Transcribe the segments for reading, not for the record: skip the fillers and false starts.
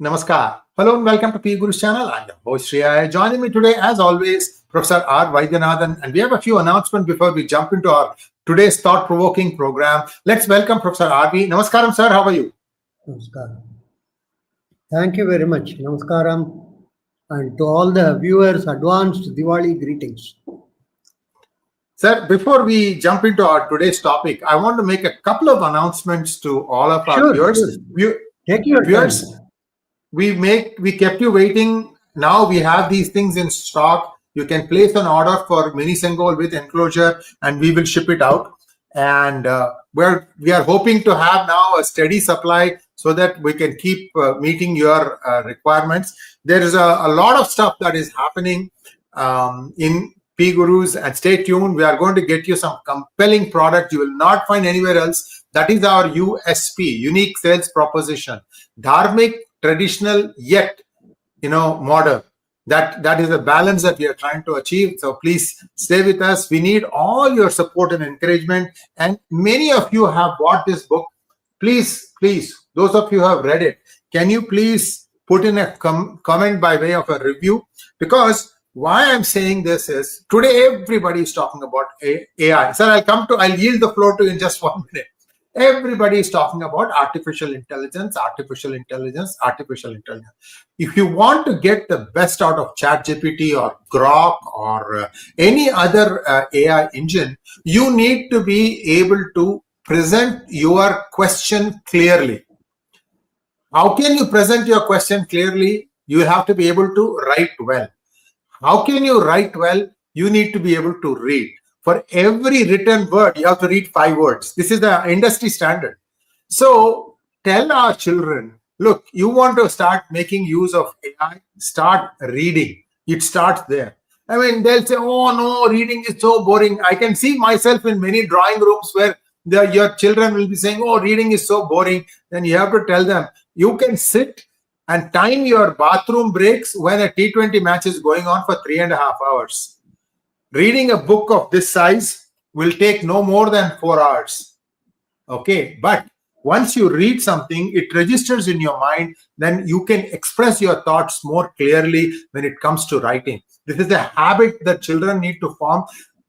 Namaskar. Hello and welcome to PGurus channel. I'm your host Shreya. Joining me today, as always, Professor R. Vaidyanathan. And we have a few announcements before we jump into our today's thought-provoking program. Let's welcome Professor R.V. Namaskaram, sir. How are you? Namaskaram. Thank you very much. Namaskaram. And to all the viewers, advanced Diwali greetings. Sir, before we jump into our today's topic, I want to make a couple of announcements to all of our viewers. Sure. Take your viewers, time. We kept you waiting. Now we have these things in stock. You can place an order for mini Senghols with enclosure and we will ship it out. And we are hoping to have now a steady supply so that we can keep meeting your requirements. There is a lot of stuff that is happening in PGurus, and stay tuned. We are going to get you some compelling product you will not find anywhere else. That is our USP, unique sales proposition. Dharmic, traditional, yet modern. That is the balance that we are trying to achieve. So please stay with us. We need all your support and encouragement. And many of you have bought this book. Please, those of you who have read it, can you please put in a comment by way of a review? Because why I'm saying this is today everybody is talking about AI. Sir, I'll yield the floor to you in just 1 minute. Everybody is talking about artificial intelligence. If you want to get the best out of ChatGPT or Grok or any other AI engine, you need to be able to present your question clearly. How can you present your question clearly? You have to be able to write well. How can you write well? You need to be able to read. For every written word, you have to read 5 words. This is the industry standard. So tell our children, look, you want to start making use of AI, start reading. It starts there. I mean, they'll say, oh no, reading is so boring. I can see myself in many drawing rooms where your children will be saying, oh, reading is so boring. Then you have to tell them, you can sit and time your bathroom breaks when a T20 match is going on for 3.5 hours. Reading a book of this size will take no more than 4 hours. Okay, but once you read something, it registers in your mind, then you can express your thoughts more clearly when it comes to writing. This is a habit that children need to form.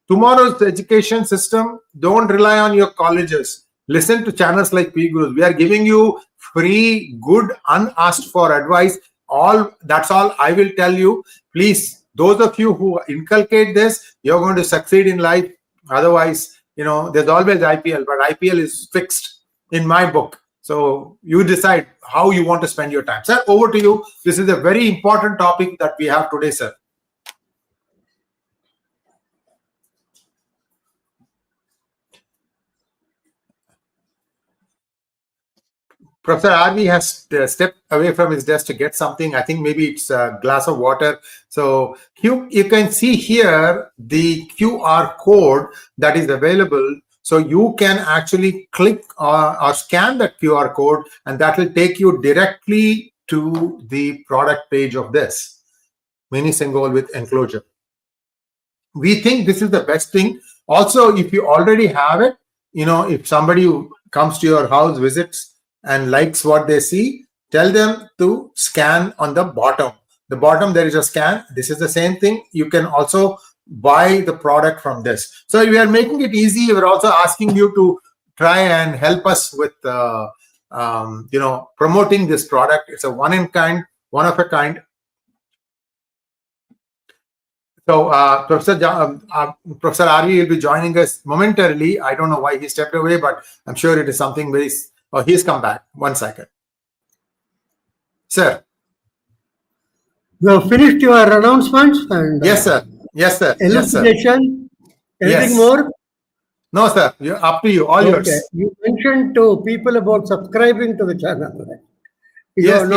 Tomorrow's education system, don't rely on your colleges. Listen to channels like PGurus. We are giving you free, good, unasked for advice. That's all I will tell you. Please, those of you who inculcate this, you're going to succeed in life. Otherwise, there's always IPL, but IPL is fixed in my book. So you decide how you want to spend your time. Sir, over to you. This is a very important topic that we have today, sir. Professor RV has stepped away from his desk to get something. I think maybe it's a glass of water. So you can see here the QR code that is available. So you can actually click or scan that QR code, and that will take you directly to the product page of this mini Senghol with enclosure. We think this is the best thing. Also, if you already have it, if somebody who comes to your house, visits, and likes what they see, tell them to scan on the bottom. The bottom, there is a scan. This is the same thing. You can also buy the product from this. So we are making it easy. We're also asking you to try and help us with, promoting this product. It's a one of a kind. So Professor RV will be joining us momentarily. I don't know why he stepped away, but I'm sure it is something very... Oh, he's come back. 1 second. Sir. You have finished your announcements? And yes, sir. Yes, sir. Elucidation? Anything more? No, sir. Up to you. All yours. You mentioned to people about subscribing to the channel. Yes.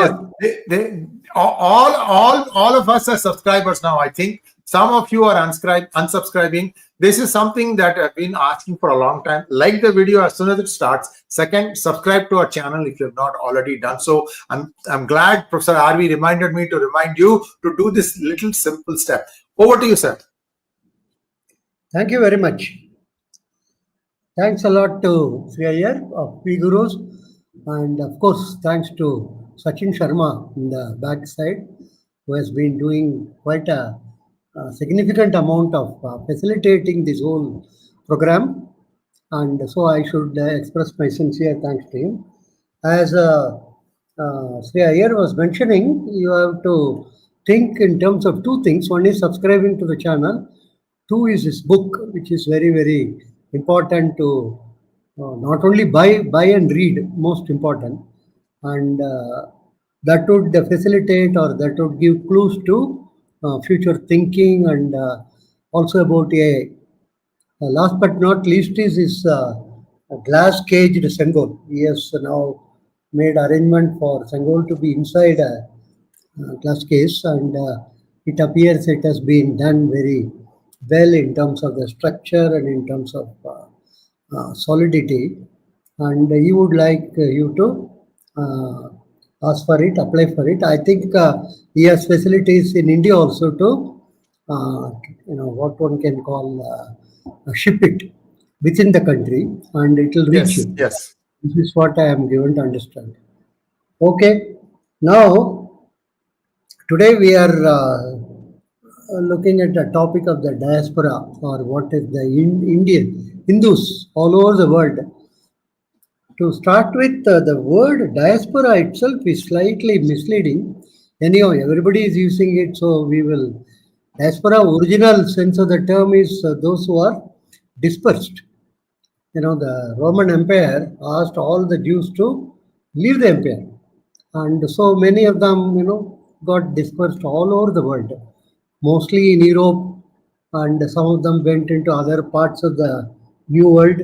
All of us are subscribers now, I think. Some of you are unsubscribing. This is something that I've been asking for a long time. Like the video as soon as it starts. Second, subscribe to our channel if you have not already done so. I'm glad Professor RV reminded me to remind you to do this little simple step. Over to you, sir. Thank you very much. Thanks a lot to Shreya of PGurus, and of course, thanks to Sachin Sharma in the backside, who has been doing quite a significant amount of facilitating this whole program. And so I should express my sincere thanks to him. As Sri Iyer was mentioning, you have to think in terms of two things. One is subscribing to the channel. Two is his book, which is very, very important to not only buy and read, most important, and that would facilitate or that would give clues to future thinking and also about AI. Last but not least is his glass caged Senghol. He has now made arrangement for Senghol to be inside a glass case, and it appears it has been done very well in terms of the structure and in terms of solidity. And he would like you to ask for it, apply for it. I think he has facilities in India also to, what one can call ship it within the country, and it will reach you. Yes. This is what I am given to understand. Okay, now today we are looking at the topic of the diaspora, or what is the Indian Hindus all over the world. To start with, the word diaspora itself is slightly misleading. Anyhow, everybody is using it, so we will. Diaspora, original sense of the term is those who are dispersed. The Roman Empire asked all the Jews to leave the empire, and so many of them, got dispersed all over the world, mostly in Europe, and some of them went into other parts of the New World,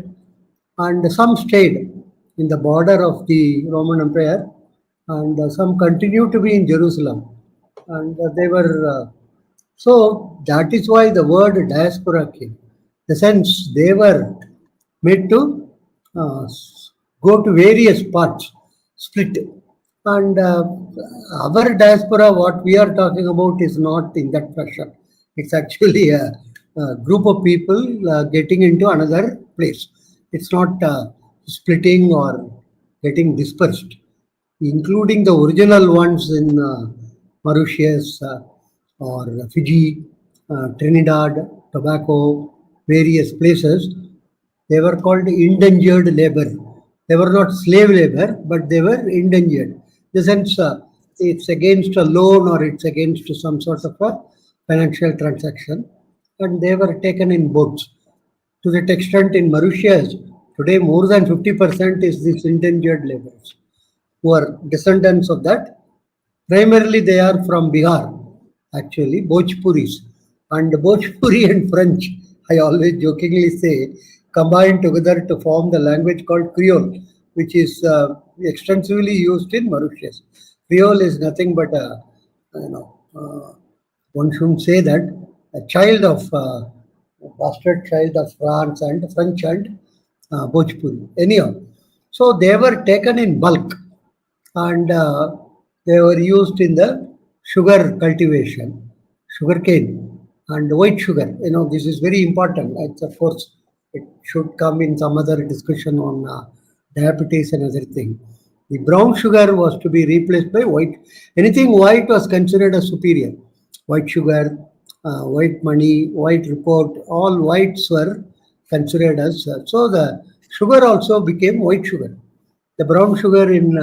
and some stayed in the border of the Roman Empire, and some continued to be in Jerusalem, and they were. So that is why the word diaspora came. The sense they were made to go to various parts, split. And our diaspora, what we are talking about, is not in that fashion. It's actually a group of people getting into another place. It's not splitting or getting dispersed, including the original ones in Mauritius or Fiji, Trinidad, Tobago, various places. They were called endangered labor. They were not slave labor, but they were endangered. The sense it's against a loan or it's against some sort of a financial transaction, and they were taken in boats. To that extent, in Mauritius, today more than 50% is these endangered laborers who are descendants of that. Primarily, they are from Bihar, actually, Bhojpuris. And Bhojpuri and French, I always jokingly say, combined together to form the language called Creole, which is extensively used in Mauritius. Creole is nothing but one shouldn't say that, a child of, bastard child of France and French and Bhojpuri. Anyhow, so they were taken in bulk, and they were used in the sugar cultivation, sugarcane and white sugar. This is very important. It's, of course, it should come in some other discussion on diabetes and other thing. The brown sugar was to be replaced by white. Anything white was considered as superior. White sugar, white money, white report, all whites were considered as. So the sugar also became white sugar. The brown sugar in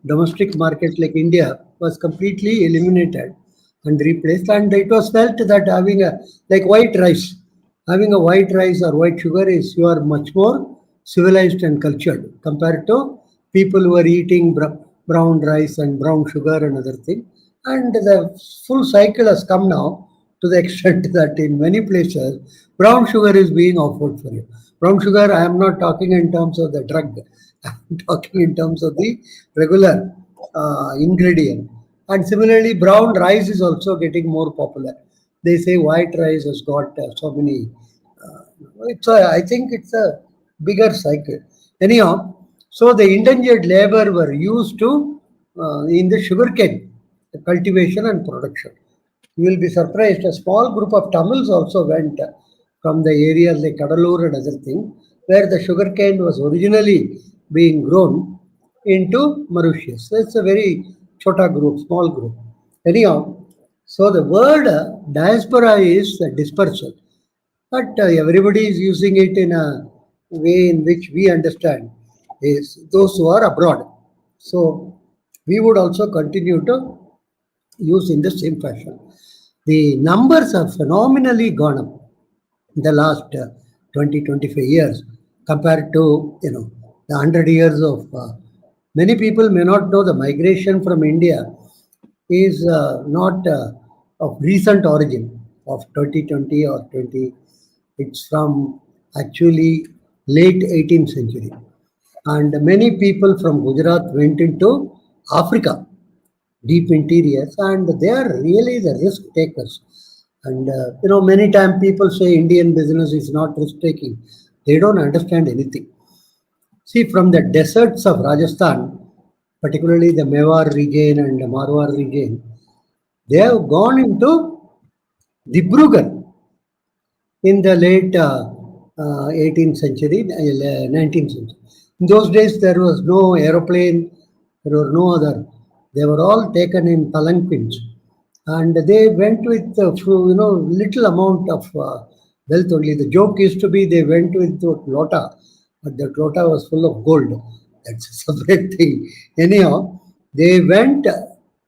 domestic markets like India was completely eliminated and replaced. And it was felt that having like white rice, having a white rice or white sugar is, you are much more civilized and cultured compared to people who are eating brown rice and brown sugar and other thing. And the full cycle has come now to the extent that in many places, brown sugar is being offered for you. Brown sugar, I am not talking in terms of the drug. I am talking in terms of the regular ingredient. And similarly, brown rice is also getting more popular. They say white rice has got so many. I think it's a bigger cycle. Anyhow, so the endangered labor were used to in the sugarcane cultivation and production. You will be surprised. A small group of Tamils also went from the areas like Kadalur and other things, where the sugarcane was originally being grown into Mauritius. So it's a very chota group, small group. Anyhow, so the word diaspora is dispersal, but everybody is using it in a way in which we understand is those who are abroad. So we would also continue to use in the same fashion. The numbers have phenomenally gone up in the last 20, 25 years compared to, the 100 years of, many people may not know the migration from India is not of recent origin of 2020 or 20. It's from actually late 18th century. And many people from Gujarat went into Africa, deep interiors, and they are really the risk takers. And many times people say Indian business is not risk taking. They don't understand anything. See, from the deserts of Rajasthan, particularly the Mewar region and the Marwar region, they have gone into Dibrugarh in the late 18th century, 19th century. In those days, there was no aeroplane, there were no other. They were all taken in palanquins, and they went with little amount of wealth only. The joke used to be they went with the lota, but the lota was full of gold. That's a separate thing. Anyhow, they went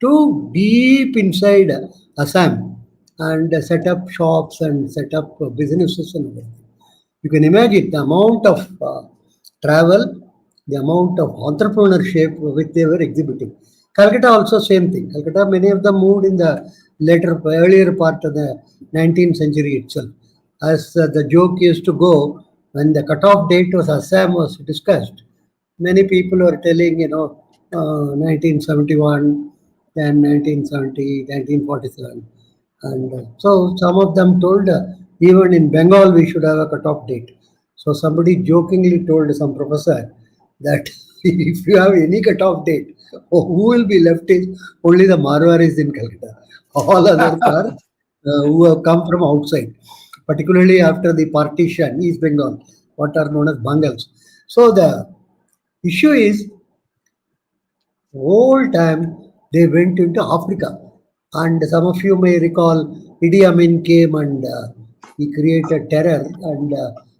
to deep inside Assam and set up shops and set up businesses and everything. You can imagine the amount of travel, the amount of entrepreneurship which they were exhibiting. Calcutta also same thing. Calcutta, many of them moved in the earlier part of the 19th century itself. As the joke used to go, when the cutoff date was Assam was discussed, many people were telling, 1971, then 1970, 1947. And so some of them told, even in Bengal, we should have a cutoff date. So somebody jokingly told some professor that if you have any cutoff date, who will be left is only the Marwaris in Calcutta. All others are who have come from outside, particularly after the partition, East Bengal, what are known as Bangals. So the issue is, whole time they went into Africa. And some of you may recall Idi Amin came and he created terror, and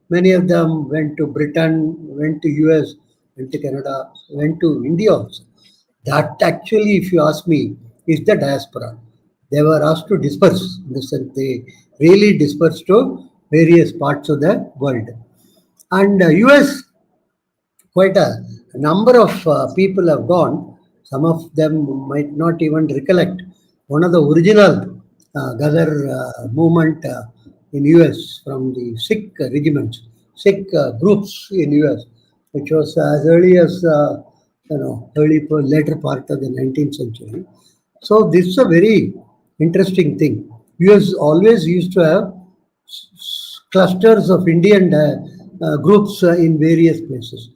many of them went to Britain, went to US, went to Canada, went to India also. That actually, if you ask me, is the diaspora. They were asked to disperse. In the sense they really dispersed to various parts of the world. And US, quite a number of people have gone. Some of them might not even recollect. One of the original Ghazar movement in US from the Sikh regiments, Sikh groups in US, which was as early as later part of the 19th century. So this is a very interesting thing. US always used to have clusters of Indian groups in various places.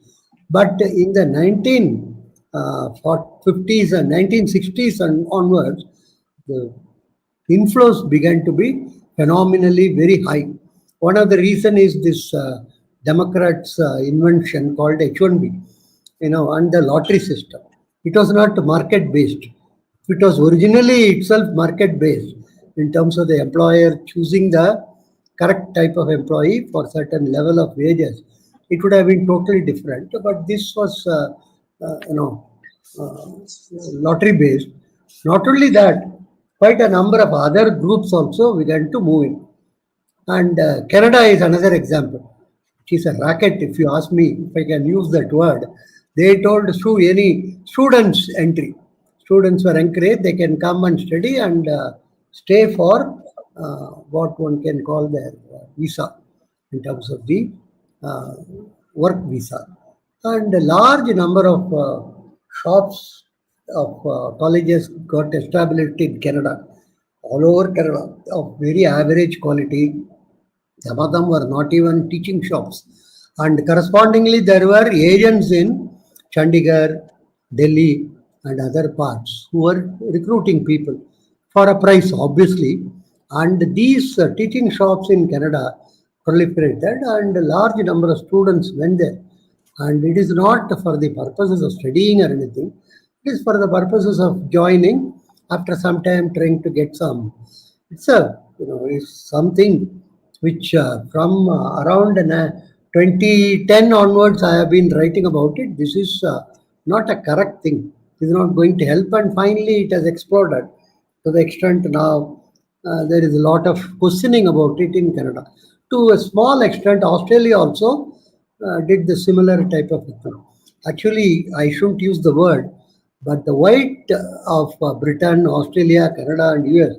But in the 1950s and 1960s and onwards, the inflows began to be phenomenally very high. One of the reason is this Democrats' invention called H-1B, and the lottery system. It was not market-based. It was originally itself market-based in terms of the employer choosing the correct type of employee for certain level of wages. It would have been totally different, but this was, lottery-based. Not only that, quite a number of other groups also began to move in. And Canada is another example. It is a racket, if you ask me, if I can use that word. They told through any students entry. Students were encouraged, they can come and study and stay for what one can call their visa in terms of the work visa. And a large number of shops of colleges got established in Canada, all over Canada, of very average quality. Some of them were not even teaching shops. And correspondingly, there were agents in Chandigarh, Delhi, and other parts who were recruiting people for a price, obviously. And these teaching shops in Canada proliferated, and a large number of students went there. And it is not for the purposes of studying or anything. It is for the purposes of joining. After some time, trying to get some. It's a it's something which from around 2010 onwards I have been writing about it. This is not a correct thing. It is not going to help, and finally it has exploded to the extent now there is a lot of questioning about it in Canada. To a small extent, Australia also did the similar type of thing. Actually, I shouldn't use the word, but the white of Britain, Australia, Canada, and US,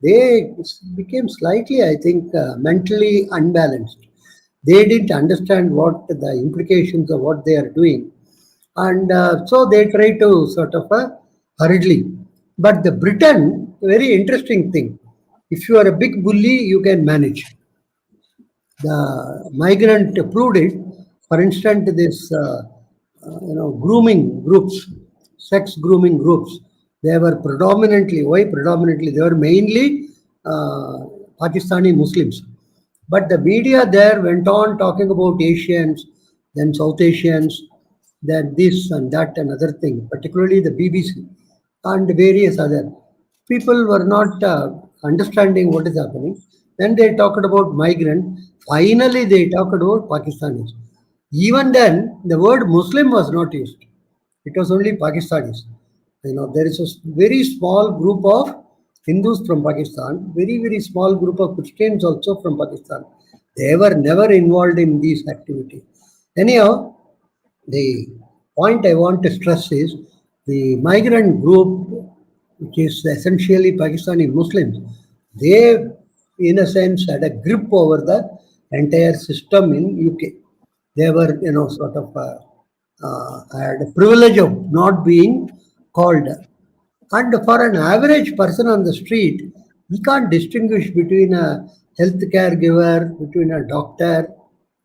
they became slightly, I think, mentally unbalanced. They didn't understand what the implications of what they are doing, and so they try to sort of hurriedly. But the Britain, very interesting thing. If you are a big bully, you can manage. The migrant proved it. For instance, this grooming groups, sex grooming groups, they were predominantly, why predominantly? They were mainly Pakistani Muslims. But the media there went on talking about Asians, then South Asians, then this and that and other thing, particularly the BBC and various other. People were not understanding what is happening. Then they talked about migrant. Finally, they talked about Pakistanis. Even then, the word Muslim was not used. It was only Pakistanis. There is a very small group of Hindus from Pakistan, very small group of Christians also from Pakistan. They were never involved in these activities. Anyhow, the point I want to stress is the migrant group, which is essentially Pakistani Muslims, they, in a sense, had a grip over the entire system in UK. They were, sort of had a privilege of not being called. And for an average person on the street, he can't distinguish between a healthcare giver, between a doctor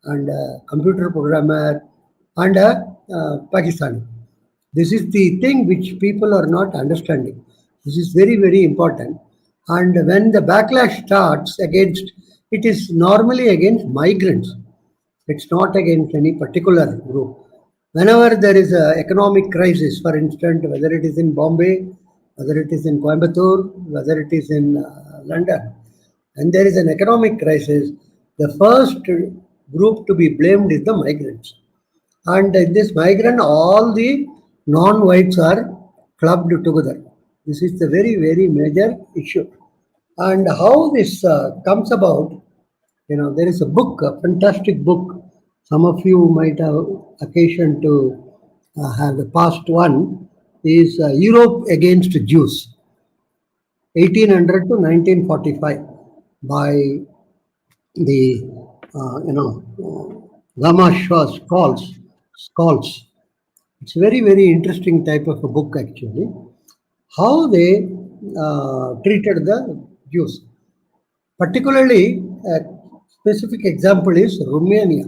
and a computer programmer and a Pakistani. This is the thing which people are not understanding. This is very important. And when the backlash starts against, it is normally against migrants. It's not against any particular group. Whenever there is an economic crisis, for instance, whether it is in Bombay, whether it is in Coimbatore, whether it is in London, and there is an economic crisis, the first group to be blamed is the migrants. And in this migrant, all the non-whites are clubbed together. This is the very major issue. And how this comes about, there is a book, a fantastic book. Some of you might have occasion to have the past one, is Europe Against Jews, 1800 to 1945, by the, Gamma Skulls. It's very interesting type of a book actually. How they treated the Jews. Particularly, a specific example is Romania.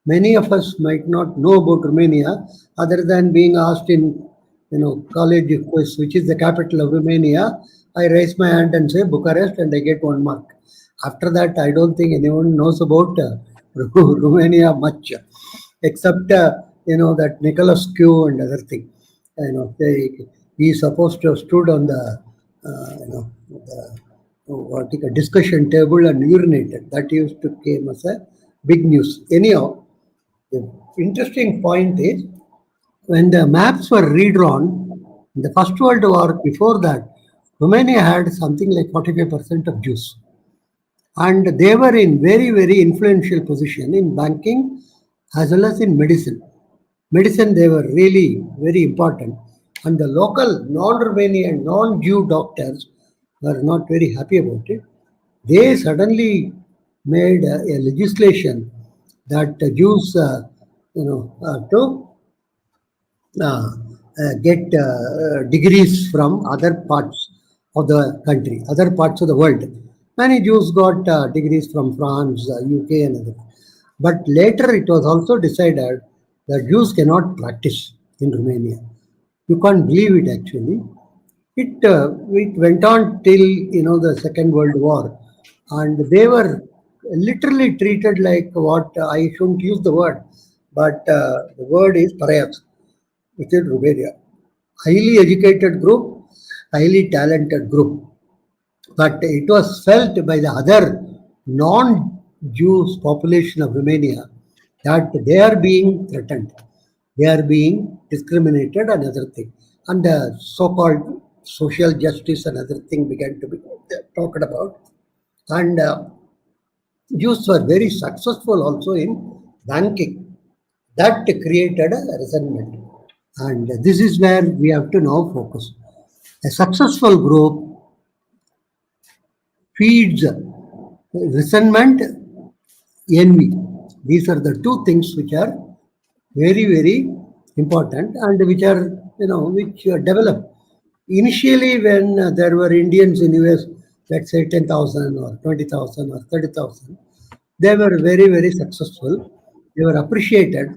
Many of us might not know about Romania, other than being asked in college quiz, which is the capital of Romania. I raise my hand and say Bucharest, and I get 1 mark. After that, I don't think anyone knows about Romania much, except that Nicholas Q and other thing. He is supposed to have stood on the the discussion table and urinated. That used to came as a big news. Anyhow, the interesting point is when the maps were redrawn in the First World War. Before that, Romania had something like 45% of Jews, and they were in very influential position in banking as well as in medicine. Medicine, they were really very important, and the local non-Romanian, non-Jew doctors were not very happy about it. They suddenly made a legislation that Jews, to get degrees from other parts of the country, other parts of the world. Many Jews got degrees from France, UK, and others. But later it was also decided that Jews cannot practice in Romania. You can't believe it actually. It went on till the Second World War, and they were literally treated like what I shouldn't use the word, but the word is pariahs within Romania. highly educated group, highly talented group. But it was felt by the other non-Jews population of Romania that they are being threatened, they are being discriminated, and other thing, and the so-called social justice and other thing began to be talked about. And Jews were very successful also in banking. That created a resentment, and this is where we have to now focus. A successful group feeds resentment, envy. These are the two things which are very, very important, and which are, which develop. Initially, when there were Indians in US, let's say 10,000 or 20,000 or 30,000, they were very, very successful. They were appreciated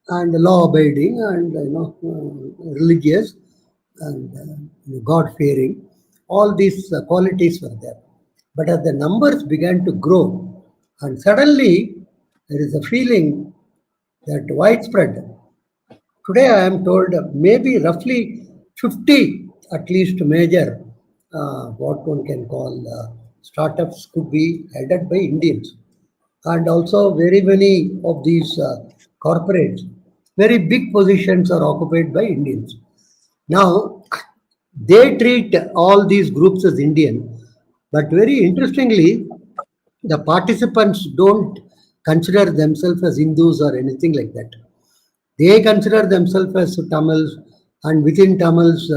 and law-abiding and religious and God-fearing. All these qualities were there. But as the numbers began to grow, and suddenly there is a feeling that widespread. Today, I am told maybe roughly 50 at least major, what one can call startups could be headed by Indians. And also very many of these corporates, very big positions are occupied by Indians. Now, they treat all these groups as Indian, but very interestingly, the participants don't consider themselves as Hindus or anything like that. They consider themselves as Tamils, and within Tamils,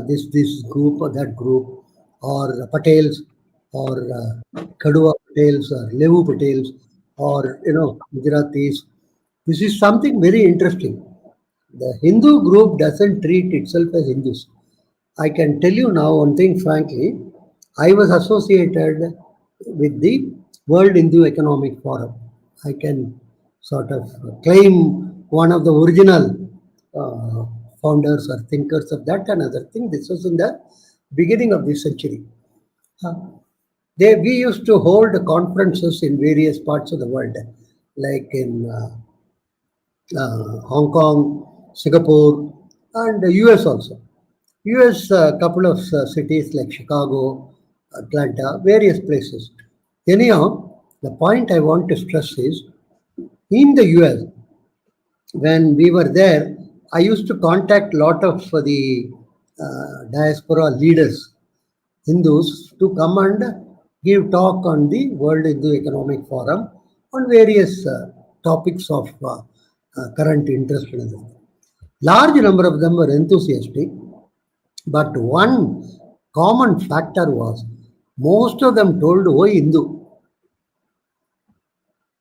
this group or that group, or Patels, or Kadua Patels, or Levu Patels, or Gujaratis. This is something very interesting. The Hindu group doesn't treat itself as Hindus. I can tell you now one thing frankly. I was associated with the World Hindu Economic Forum. I can sort of claim one of the original uh, founders or thinkers of that. Another thing, this was in the beginning of this century. Uh, we used to hold conferences in various parts of the world, like in Hong Kong, Singapore, and the US also. US, a couple of cities like Chicago, Atlanta, various places. Anyhow, the point I want to stress is in the US, when we were there, I used to contact a lot of the diaspora leaders, Hindus, to come and give talk on the World Hindu Economic Forum on various topics of current interest. Large number of them were enthusiastic, but one common factor was most of them told, "Oh, Hindu,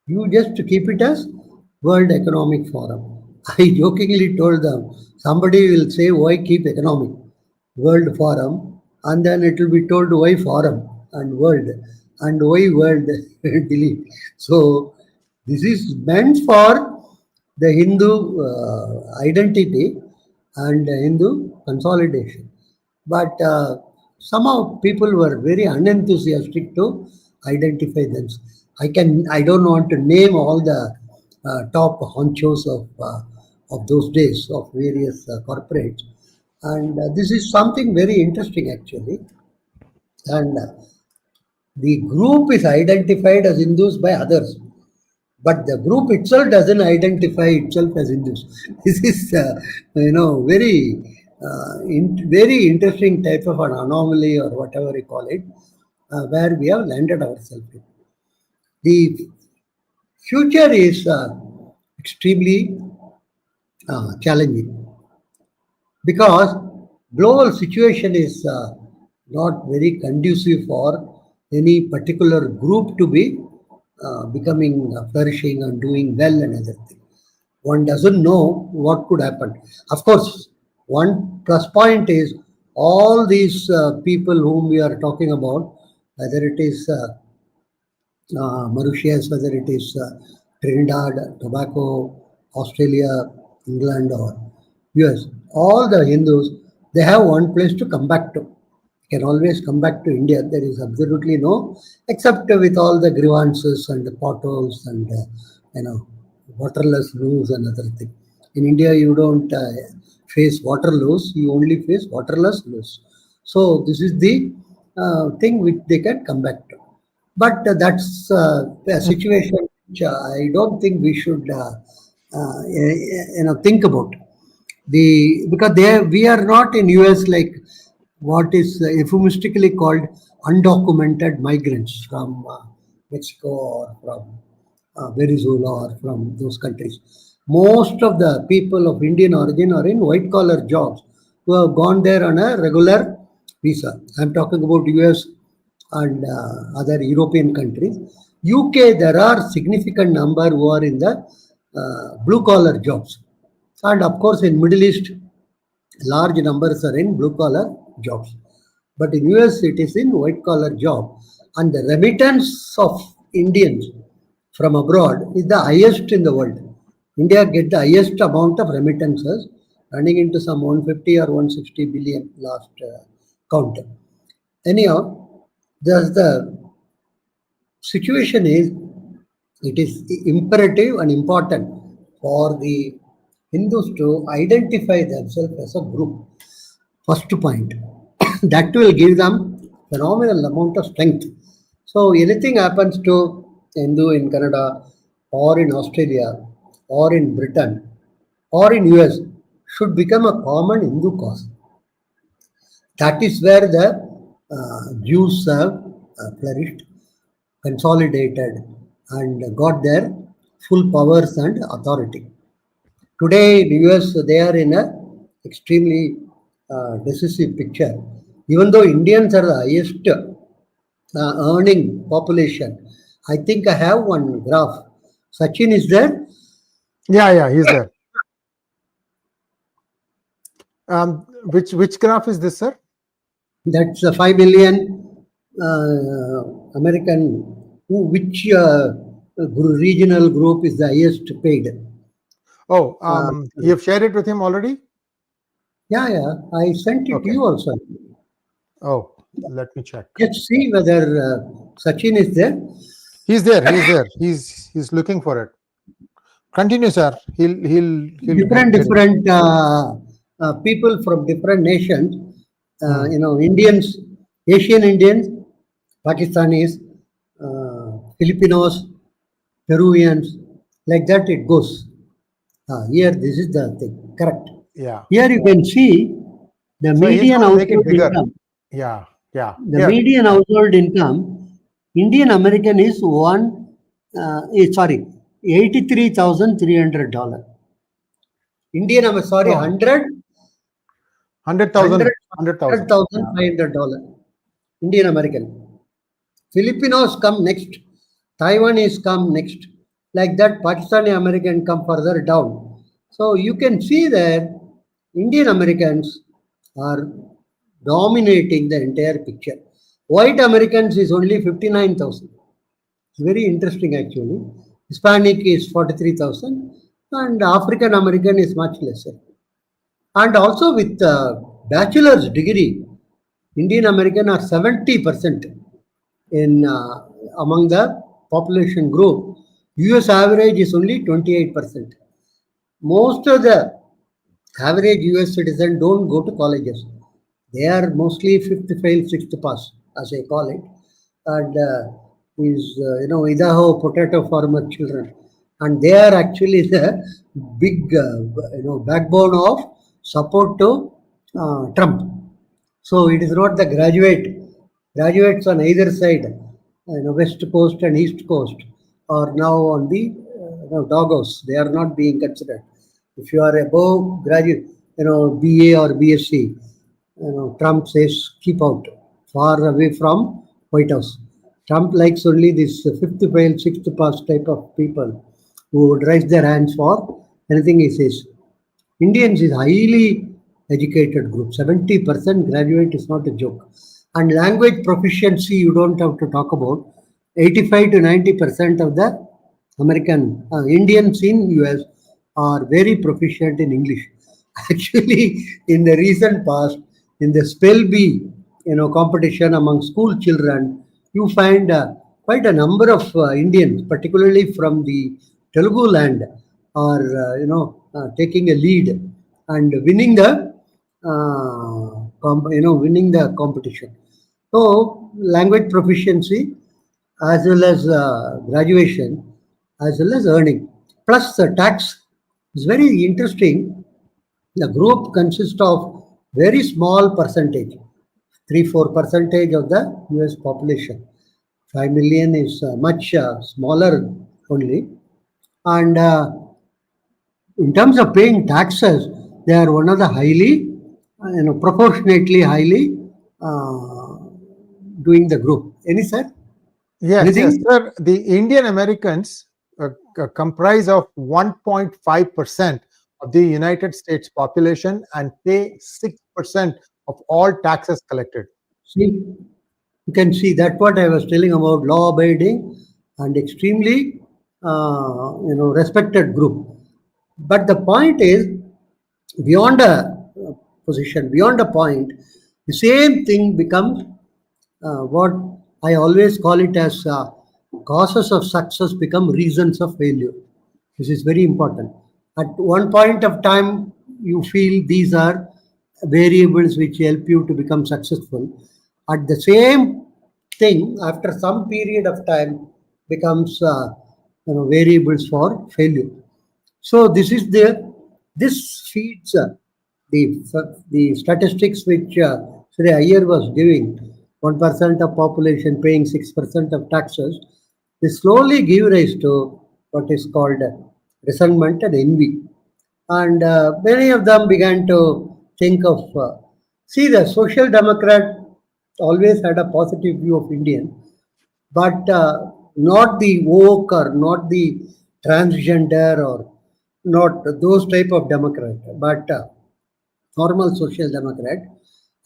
you just keep it as World Economic Forum." I jokingly told them, somebody will say, "Why keep economic World Forum?" And then it will be told, "Why forum and world and why world?" Delete. So this is meant for the Hindu identity and Hindu consolidation. But somehow people were very unenthusiastic to identify themselves. I don't want to name all the top honchos of those days of various corporates, and this is something very interesting actually. And the group is identified as Hindus by others, but the group itself doesn't identify itself as Hindus. This is, very, very interesting type of an anomaly or whatever you call it, where we have landed ourselves in. The future is extremely challenging because global situation is not very conducive for any particular group to be becoming flourishing and doing well and other things. One doesn't know what could happen. Of course, one plus point is all these people whom we are talking about, whether it is Mauritius, whether it is Trinidad, Tobago, Australia, England, or US, all the Hindus, they have one place to come back to. You can always come back to India. There is absolutely no, except with all the grievances and the potholes and waterless roofs and other things. In India, you don't face waterloos, you only face waterless loos. So this is the thing which they can come back to. But that's a situation which I don't think we should think about. Because we are not in US like what is euphemistically called undocumented migrants from Mexico or from Venezuela or from those countries. Most of the people of Indian origin are in white collar jobs who have gone there on a regular visa. I'm talking about US and other European countries. UK, there are significant number who are in the blue collar jobs, and of course in Middle East, large numbers are in blue collar jobs. But in US, it is in white collar job, and the remittance of Indians from abroad is the highest in the world. India get the highest amount of remittances, running into some 150 or 160 billion last count. Anyhow, the situation is, it is imperative and important for the Hindus to identify themselves as a group. First point. That will give them phenomenal amount of strength. So anything happens to Hindu in Canada or in Australia or in Britain or in US should become a common Hindu cause. That is where the Jews have flourished, consolidated, and got their full powers and authority. Today, in US, they are in a extremely decisive picture. Even though Indians are the highest earning population, I think I have one graph. Sachin is there. Yeah, he's there. Which graph is this, sir? That's 5 billion American. Which regional group is the highest paid? Oh, you've shared it with him already? Yeah. I sent it to you also. Oh, let me check. Let's see whether Sachin is there. He's there. He's looking for it. Continue, sir. He'll different people from different nations. Indians, Asian Indians, Pakistanis, Filipinos, Peruvians, like that it goes. Here, this is the thing. Correct. Yeah. Here you can see the median household income. Yeah. The median household income, Indian American is $83,300. Indian, I'm sorry, $100,500. Indian American. Filipinos come next. Taiwanese come next. Like that, Pakistani American come further down. So you can see that Indian Americans are dominating the entire picture. White Americans is only 59,000. It's very interesting actually. Hispanic is 43,000 and African American is much lesser. And also with bachelor's degree, Indian American are 70% in among the population group. US average is only 28%. Most of the average US citizen don't go to colleges. They are mostly fifth fail, sixth pass, as I call it, and Idaho potato farmer children, and they are actually the big backbone of support to Trump. So it is not the graduates on either side, west coast and east coast, are now on the doghouse. They are not being considered. If you are above graduate, BA or BSc, Trump says keep out, far away from White House. Trump likes only this fifth fail, sixth pass type of people who would raise their hands for anything he says. Indians is highly educated group. 70% graduate is not a joke. And language proficiency, you don't have to talk about. 85 to 90% of the American Indians in US are very proficient in English. Actually, in the recent past, in the spell bee, competition among school children, you find quite a number of Indians, particularly from the Telugu land, are taking a lead and winning the winning the competition. So language proficiency as well as graduation as well as earning plus the tax is very interesting. The group consists of very small percentage, 3-4% of the US population. 5 million is much smaller only. And in terms of paying taxes, they are one of the highly, proportionately highly doing the group. Any sir? Yes, Anything? sir. The Indian Americans comprise of 1.5% of the United States population and pay 6% of all taxes collected. See, you can see that what I was telling about law abiding and extremely, respected group. But the point is, beyond a position, beyond a point, the same thing becomes what I always call it as causes of success become reasons of failure. This is very important. At one point of time, you feel these are variables which help you to become successful. At the same thing, after some period of time, becomes variables for failure. So this feeds the statistics which Sri Iyer was giving. 1% of population paying 6% of taxes. They slowly give rise to what is called resentment and envy, and many of them began to think of. See, the social democrat always had a positive view of Indian, but not the woke or not the transgender or not those type of democrat, but normal social democrat,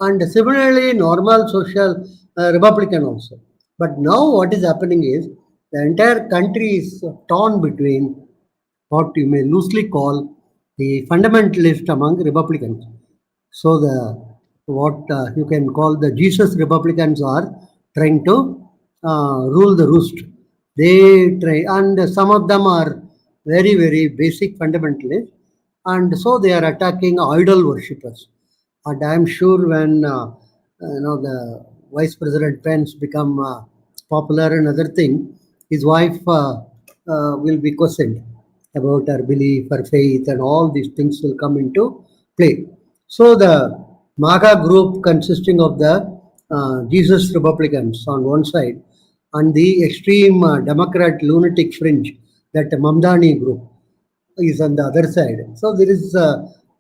and similarly normal social republican also. But now what is happening is the entire country is torn between what you may loosely call the fundamentalist among republicans. So the what you can call the Jesus Republicans are trying to rule the roost. They try, and some of them are very basic fundamentalists, and so they are attacking idol worshippers. And I am sure when the Vice President Pence become popular and other thing, his wife will be questioned about her belief, her faith, and all these things will come into play. So the MAGA group consisting of the Jesus Republicans on one side and the extreme Democrat lunatic fringe, that Mamdani group, is on the other side. So there is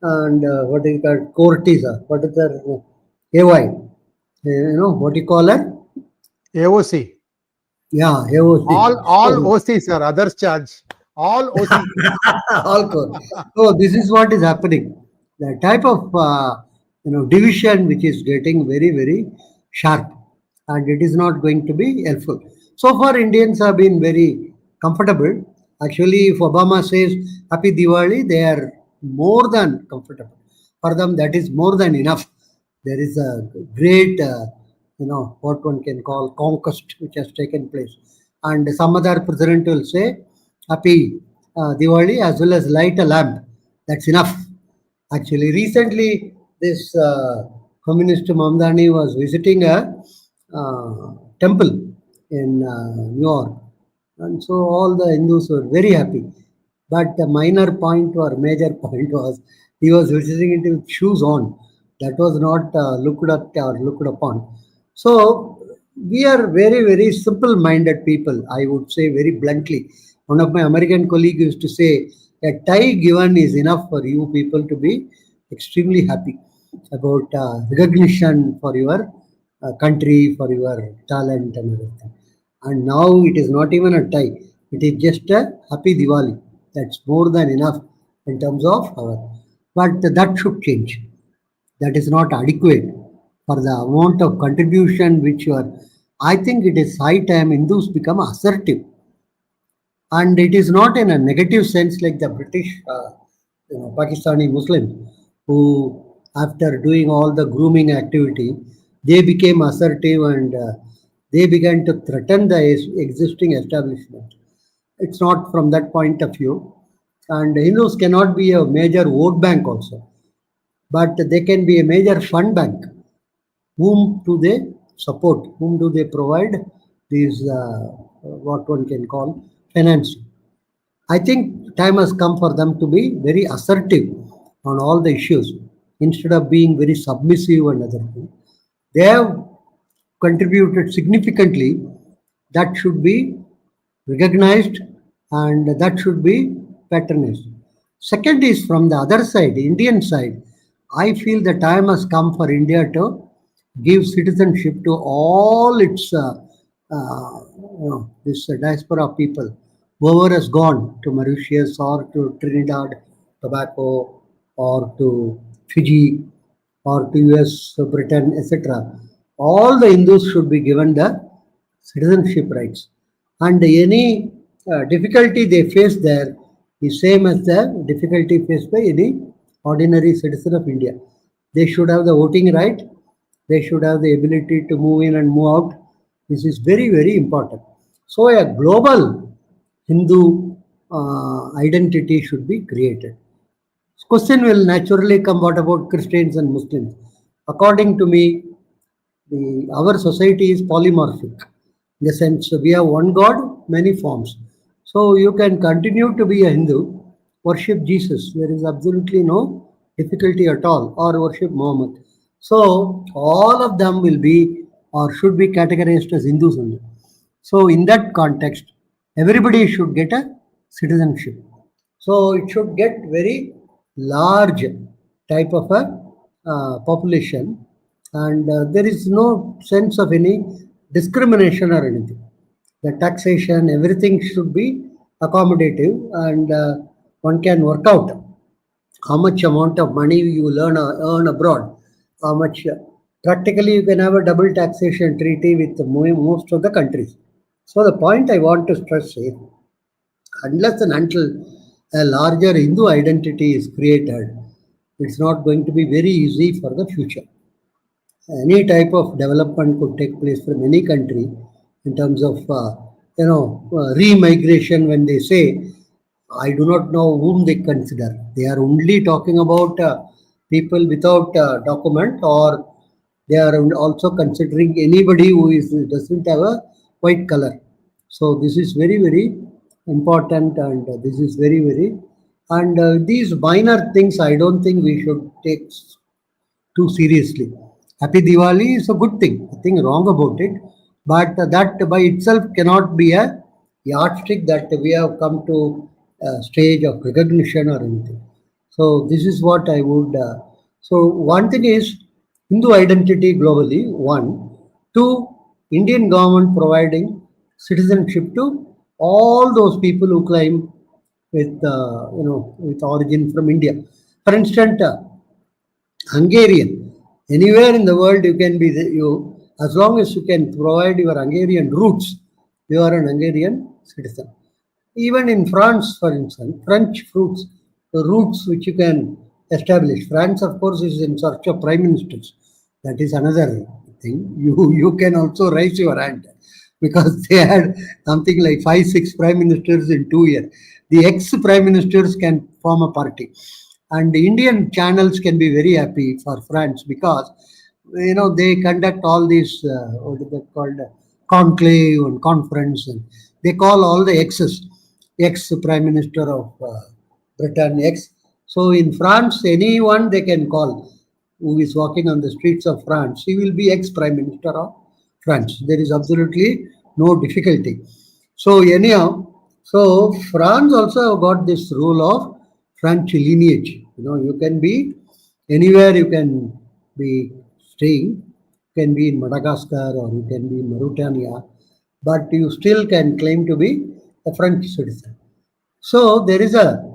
and what is called Cortisa. What is the AY? What you call her? AOC. Yeah, AOC. All OCs are others charge. All OCs. All core. So this is what is happening. The type of division which is getting very sharp, and it is not going to be helpful. So far, Indians have been very comfortable. Actually, if Obama says Happy Diwali, they are more than comfortable. For them, that is more than enough. There is a great, what one can call conquest which has taken place. And some other president will say Happy Diwali as well as light a lamp. That's enough. Actually, recently, this communist Mamdani was visiting a temple in New York. And so all the Hindus were very happy. But the minor point or major point was he was visiting it with shoes on. That was not looked at or looked upon. So we are very simple-minded people, I would say very bluntly. One of my American colleagues used to say, a tie given is enough for you people to be extremely happy about recognition for your country, for your talent and everything. And now it is not even a tie. It is just a happy Diwali. That's more than enough in terms of our. But that should change. That is not adequate for the amount of contribution which you are. I think it is high time Hindus become assertive. And it is not in a negative sense like the British, Pakistani Muslims, who after doing all the grooming activity, they became assertive and they began to threaten the existing establishment. It's not from that point of view. And Hindus cannot be a major vote bank also. but they can be a major fund bank. Whom do they support? Whom do they provide these, what one can call, financing? I think time has come for them to be very assertive on all the issues instead of being very submissive and other things. They have contributed significantly. That should be recognized and that should be patronized. Second is from the other side, Indian side. I feel the time has come for India to give citizenship to all its this diaspora people, whoever has gone to Mauritius or to Trinidad, Tobago, or to Fiji, or to US, Britain, etc. All the Hindus should be given the citizenship rights. And any difficulty they face there is same as the difficulty faced by any ordinary citizen of India. They should have the voting right. They should have the ability to move in and move out. This is very, very important. So a global Hindu identity should be created. Question will naturally come, what about Christians and Muslims? According to me, our society is polymorphic. In the sense, we have one God, many forms. So you can continue to be a Hindu, worship Jesus. There is absolutely no difficulty at all, or worship Muhammad. So all of them will be or should be categorized as Hindus only. So in that context, everybody should get a citizenship. So it should get very large type of a population, and there is no sense of any discrimination or anything. The taxation, everything should be accommodative, and one can work out how much amount of money you will earn abroad, how much practically you can have a double taxation treaty with most of the countries. So the point I want to stress is, unless and until a larger Hindu identity is created, it's not going to be very easy for the future. Any type of development could take place from any country in terms of remigration. When they say, I do not know whom they consider. They are only talking about people without document, or they are also considering anybody who doesn't have a white color. So this is very, very important, and this is very, very, and these minor things I don't think we should take too seriously. Happy Diwali is a good thing, nothing wrong about it, but that by itself cannot be a yardstick that we have come to a stage of recognition or anything. So this is what I would. So one thing is Hindu identity globally. One, two, Indian government providing citizenship to all those people who claim with with origin from India. For instance, Hungarian. Anywhere in the world you can be you, as long as you can provide your Hungarian roots, you are an Hungarian citizen. Even in France, for instance, French roots, the roots which you can establish. France, of course, is in search of prime ministers. That is another thing. You can also raise your hand, because they had something like 5-6 prime ministers in 2 years. The ex-prime ministers can form a party. And the Indian channels can be very happy for France, because they conduct all these what is that called, conclave and conference, and they call all the ex-prime minister of Britain, So in France, anyone they can call who is walking on the streets of France, he will be ex-prime minister of France. There is absolutely no difficulty. So anyhow, so France also got this rule of French lineage. You can be anywhere, you can be staying, you can be in Madagascar or you can be in Mauritania, but you still can claim to be a French citizen. So there is a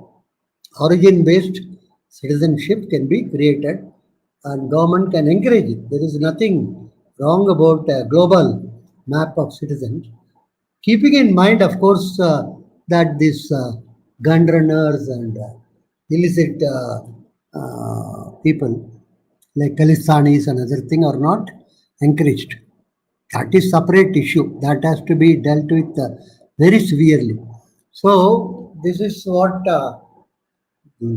origin-based citizenship can be created, and government can encourage it. There is nothing wrong about a global map of citizens. Keeping in mind, of course, that these gun runners and illicit people like Khalistanis and other thing are not encouraged. That is separate issue. That has to be dealt with very severely. So this is what the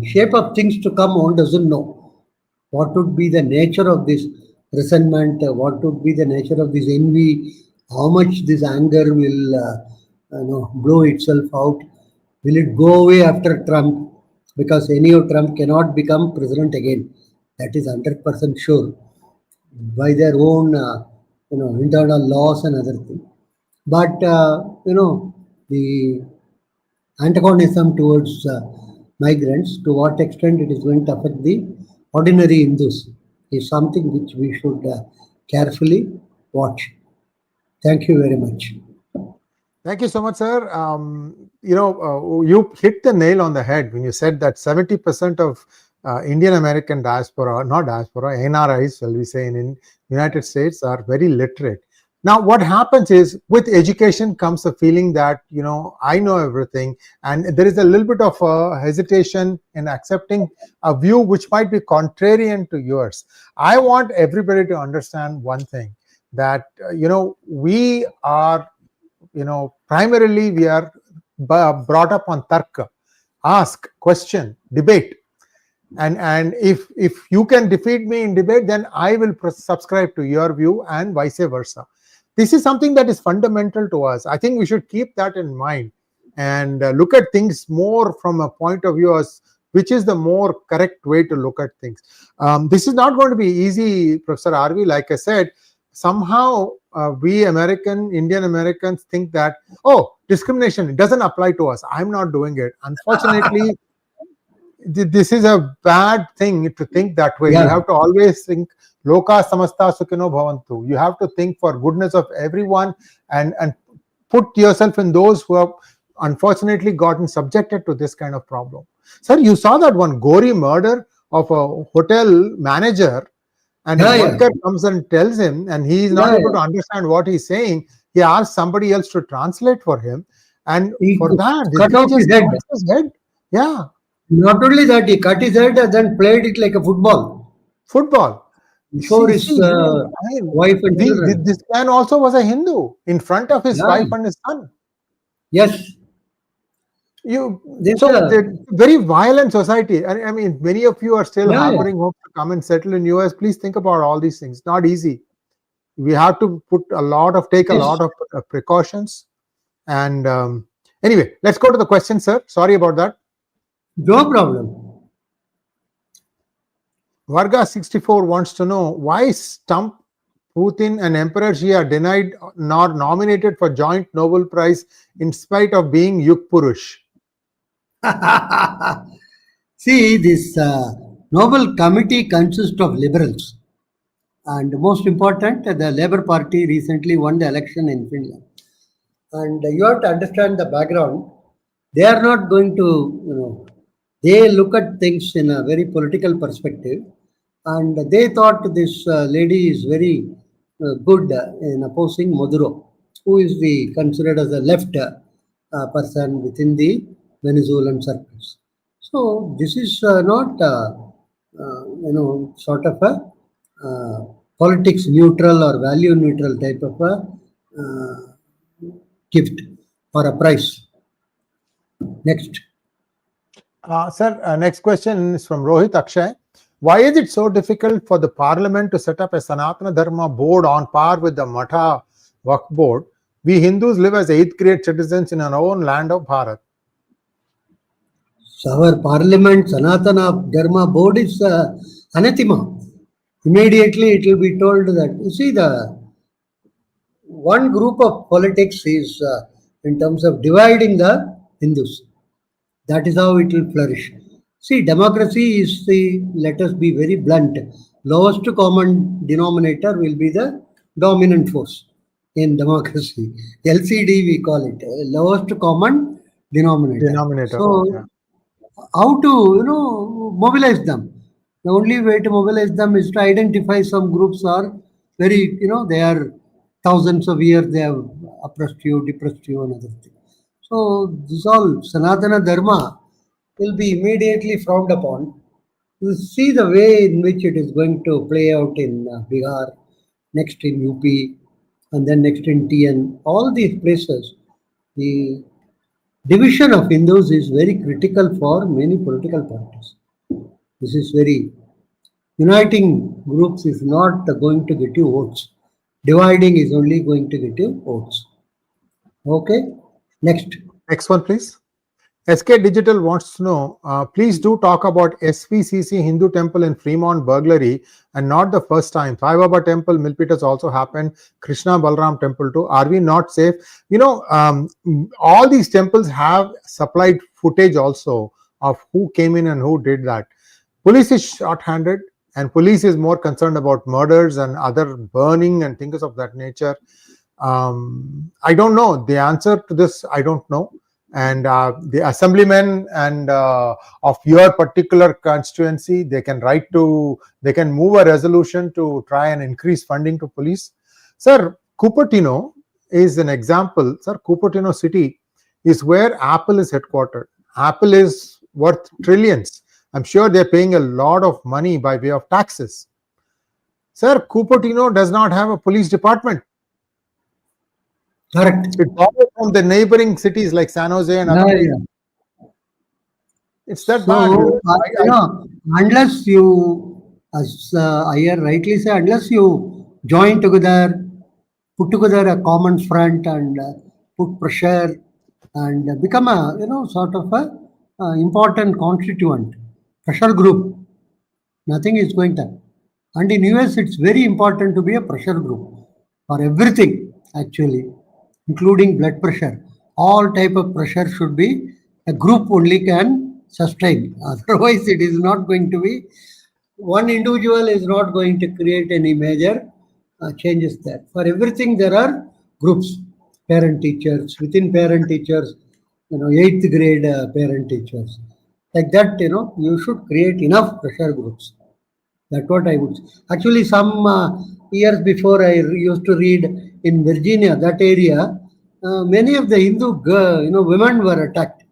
shape of things to come, one doesn't know. What would be the nature of this resentment? What would be the nature of this envy? How much this anger will blow itself out? Will it go away after Trump? Because any of Trump cannot become president again. That is 100% sure by their own internal laws and other things. But the antagonism towards migrants, to what extent it is going to affect the ordinary Hindus, is something which we should carefully watch. Thank you very much. Thank you so much, sir. You hit the nail on the head when you said that 70% of Indian American diaspora, not diaspora, NRIs, shall we say, in United States are very literate. Now, what happens is with education comes a feeling that, I know everything, and there is a little bit of a hesitation in accepting a view which might be contrarian to yours. I want everybody to understand one thing, that, we are, primarily we are brought up on tarka, ask, question, debate. And if you can defeat me in debate, then I will subscribe to your view and vice versa. This is something that is fundamental to us. I think we should keep that in mind and look at things more from a point of view as which is the more correct way to look at things. This is not going to be easy, Professor RV. Like I said, somehow we Indian Americans think that, discrimination, it doesn't apply to us. I'm not doing it. Unfortunately, this is a bad thing to think that way. Yeah. You have to always think loka samasta sukhino bhavantu. You have to think for goodness of everyone and put yourself in those who have unfortunately gotten subjected to this kind of problem. Sir, you saw that one gory murder of a hotel manager, and a worker comes and tells him, and he is not able to understand what he's saying. He asks somebody else to translate for him, and for that, cut off his head. Yeah. Not only that, he cut his head and then played it like a football. Before his wife and children. This man also was a Hindu in front of his wife and his son. Yes. Very violent society. I mean, many of you are still harboring hope to come and settle in US. Please think about all these things. Not easy. We have to take a lot of precautions. And anyway, let's go to the question, sir. Sorry about that. No problem. Varga 64 wants to know why Stump, Putin, and Emperor Xi are denied nor nominated for joint Nobel Prize in spite of being Yug Purush. See, this Nobel Committee consists of liberals. And most important, the Labour Party recently won the election in Finland. And you have to understand the background. They are not going to, they look at things in a very political perspective. And they thought this lady is very good in opposing Maduro, who is considered as a left person within the Venezuelan circles. So this is not, sort of a politics neutral or value neutral type of a gift or a prize. Next. Sir, next question is from Rohit Akshay. Why is it so difficult for the parliament to set up a Sanatana Dharma board on par with the Matha Waqf board? We Hindus live as 8th grade citizens in our own land of Bharat. So our parliament Sanatana Dharma board is anathema. Immediately it will be told that, you see, the one group of politics is in terms of dividing the Hindus. That is how it will flourish. See, democracy is let us be very blunt, lowest common denominator will be the dominant force in democracy. LCD we call it, lowest common denominator. So, how to, mobilize them? The only way to mobilize them is to identify some groups are very, they are thousands of years, they have oppressed you, depressed you, and other things. So, this all Sanatana Dharma will be immediately frowned upon. You see the way in which it is going to play out in Bihar, next in UP, and then next in TN. All these places, the division of Hindus is very critical for many political parties. This is very, uniting groups is not going to get you votes. Dividing is only going to get you votes. Okay, next. Next one, please. SK Digital wants to know, please do talk about SVCC Hindu temple in Fremont burglary, and not the first time. Sai Baba temple, Milpit has also happened. Krishna Balram temple too. Are we not safe? All these temples have supplied footage also of who came in and who did that. Police is short-handed, and police is more concerned about murders and other burning and things of that nature. I don't know the answer to this. I don't know. And the assemblymen and of your particular constituency, they can move a resolution to try and increase funding to police. Sir, Cupertino is an example. Sir, Cupertino city is where Apple is headquartered. Apple is worth trillions. I'm sure they're paying a lot of money by way of taxes. Sir, Cupertino does not have a police department. Correct. It borrows from the neighboring cities like San Jose and other places. It's that bad. Unless you, as Iyer rightly said, unless you join together, put together a common front and put pressure and become a sort of a important constituent, pressure group, nothing is going to. And in US, it's very important to be a pressure group for everything actually, including blood pressure. All type of pressure should be a group only can sustain. Otherwise, it is not going to be. One individual is not going to create any major changes there. For everything, there are groups, parent teachers, within parent teachers, 8th grade parent teachers. Like that, you should create enough pressure groups. That's what I would say. Actually, some years before, I used to read in Virginia, that area, many of the Hindu women were attacked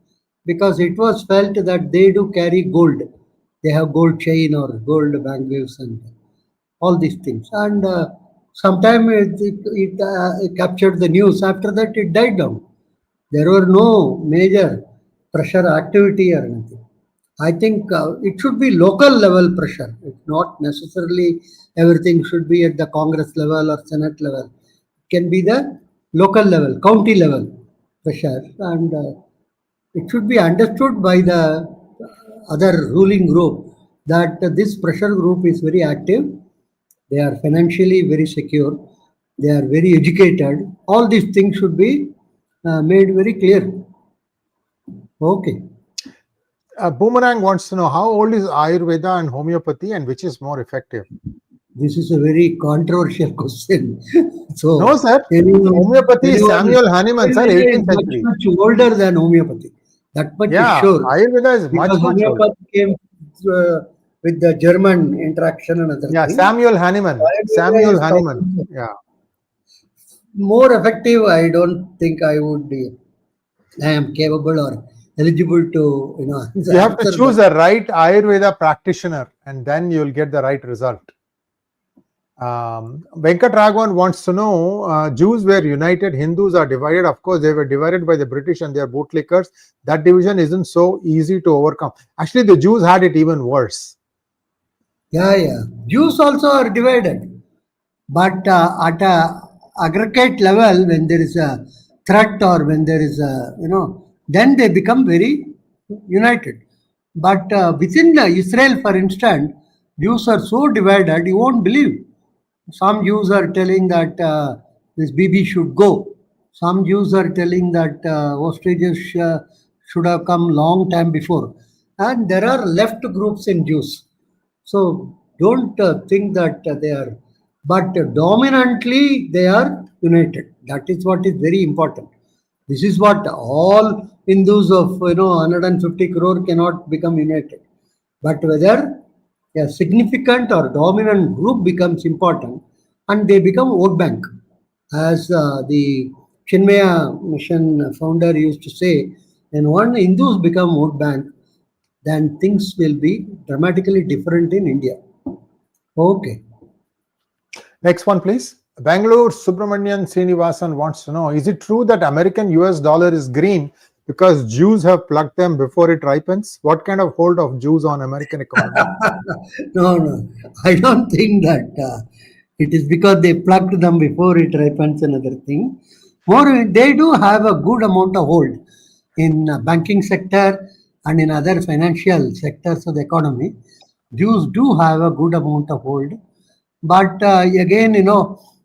because it was felt that they do carry gold. They have gold chain or gold bangles and all these things. And sometime it captured the news. After that, it died down. There were no major pressure activity or anything. I think it should be local level pressure. It's not necessarily everything should be at the Congress level or Senate level. It can be the local level, county level pressure, and it should be understood by the other ruling group that this pressure group is very active. They are financially very secure. They are very educated. All these things should be made very clear. Okay. Boomerang wants to know, how old is Ayurveda and homeopathy, and which is more effective? This is a very controversial question. So no, sir. Homeopathy is Samuel Hahnemann, sir, 18th century. Much older than homeopathy. That much is sure. Ayurveda is much homeopathy older. Came with the German interaction and other things. Samuel Hahnemann. Samuel Hahnemann. Yeah. More effective, I don't think I would be. I am capable or eligible to, You have to choose the right Ayurveda practitioner, and then you'll get the right result. Venkat Raghavan wants to know, Jews were united, Hindus are divided. Of course, they were divided by the British and their bootlickers. That division isn't so easy to overcome. Actually, the Jews had it even worse. Yeah. Jews also are divided. But at a aggregate level, when there is a threat or when there is a, then they become very united. But within Israel, for instance, Jews are so divided, you won't believe. Some Jews are telling that this Bibi should go. Some Jews are telling that hostages should have come long time before. And there are left groups in Jews. So don't think that they are, but dominantly they are united. That is what is very important. This is what all Hindus of 150 crore cannot become united. But whether a significant or dominant group becomes important, and they become vote bank, as the Chinmaya mission founder used to say. When one Hindus become vote bank, then things will be dramatically different in India. Okay. Next one, please. Bangalore Subramanian Srinivasan wants to know, is it true that American US dollar is green because Jews have plucked them before it ripens? What kind of hold of Jews on American economy? No, I don't think that it is because they plucked them before it ripens, another thing. More, they do have a good amount of hold in banking sector and in other financial sectors of the economy. Jews do have a good amount of hold, but again,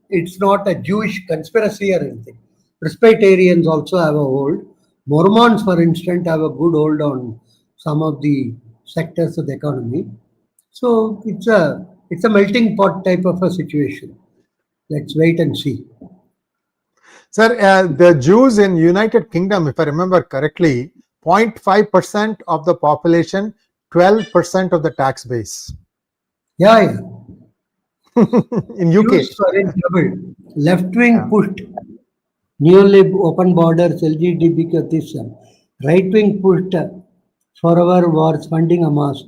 it's not a Jewish conspiracy or anything. Presbyterians also have a hold. Mormons, for instance, have a good hold on some of the sectors of the economy. So it's a melting pot type of a situation. Let's wait and see. Sir, the Jews in United Kingdom, if I remember correctly, 0.5% of the population, 12% of the tax base. Yeah. In UK. Jews are in trouble. Left wing pushed neolib, open borders, LGBTism. Right wing pushed forever wars, funding Hamas.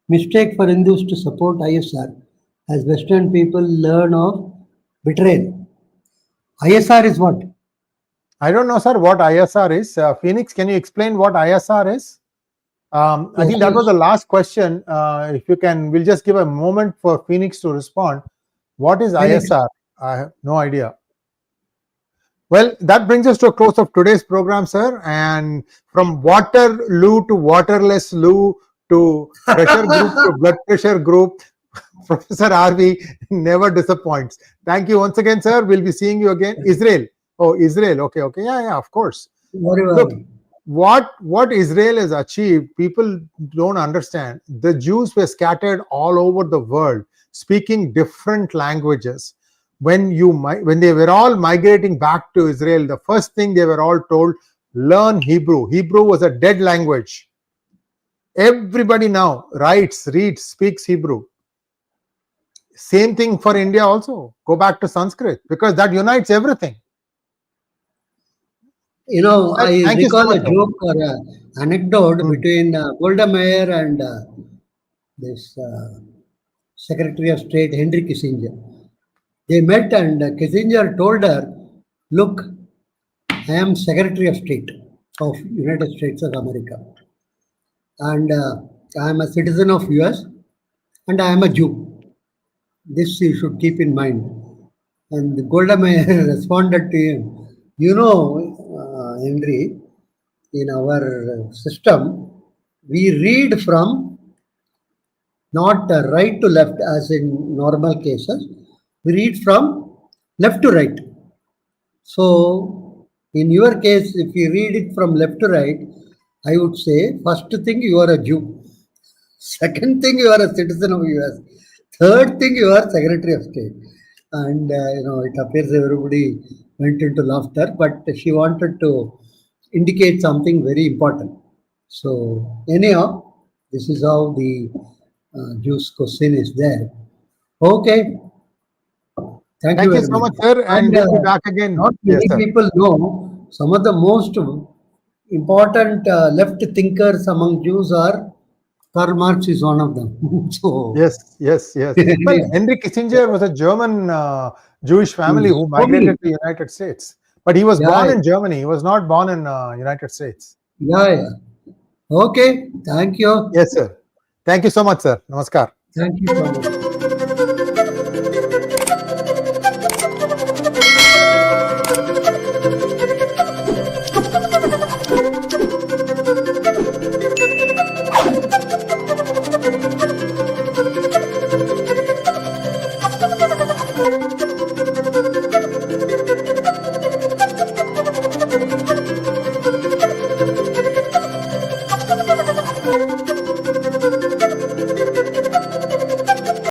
Mistake for Hindus to support ISR as Western people learn of betrayal. ISR is what? I don't know, sir, what ISR is. Phoenix, can you explain what ISR is? I think that was the last question. If you can, we'll just give a moment for Phoenix to respond. What is ISR? I have no idea. Well, that brings us to a close of today's program, sir. And from Waterloo to waterless loo to pressure group to blood pressure group, Professor RV never disappoints. Thank you once again, sir. We'll be seeing you again. Israel. Oh, Israel. Okay. Yeah, of course. Look, what Israel has achieved, people don't understand. The Jews were scattered all over the world, speaking different languages. When they were all migrating back to Israel, the first thing they were all told, learn Hebrew. Hebrew was a dead language. Everybody now writes, reads, speaks Hebrew. Same thing for India also. Go back to Sanskrit, because that unites everything. I recall a joke or an anecdote between Golda Meir and this Secretary of State Henry Kissinger. They met and Kissinger told her, look, I am Secretary of State of United States of America, and I am a citizen of US, and I am a Jew. This you should keep in mind. And Golda Meir responded to him, Henry, in our system, we read from not right to left as in normal cases, we read from left to right. So, in your case, if you read it from left to right, I would say, first thing, you are a Jew. Second thing, you are a citizen of US. Third thing, you are Secretary of State. And, it appears everybody went into laughter, but she wanted to indicate something very important. So, anyhow, this is how the Jews question is there. Okay. Thank you very so much, sir. And we'll be back again. Not many people know some of the most important left thinkers among Jews are Karl Marx is one of them. So yes. Well, Henry Kissinger was a German Jewish family who migrated to the United States, but he was born in Germany. He was not born in United States. Yeah. Okay. Thank you. Yes, sir. Thank you so much, sir. Namaskar. Thank you so much.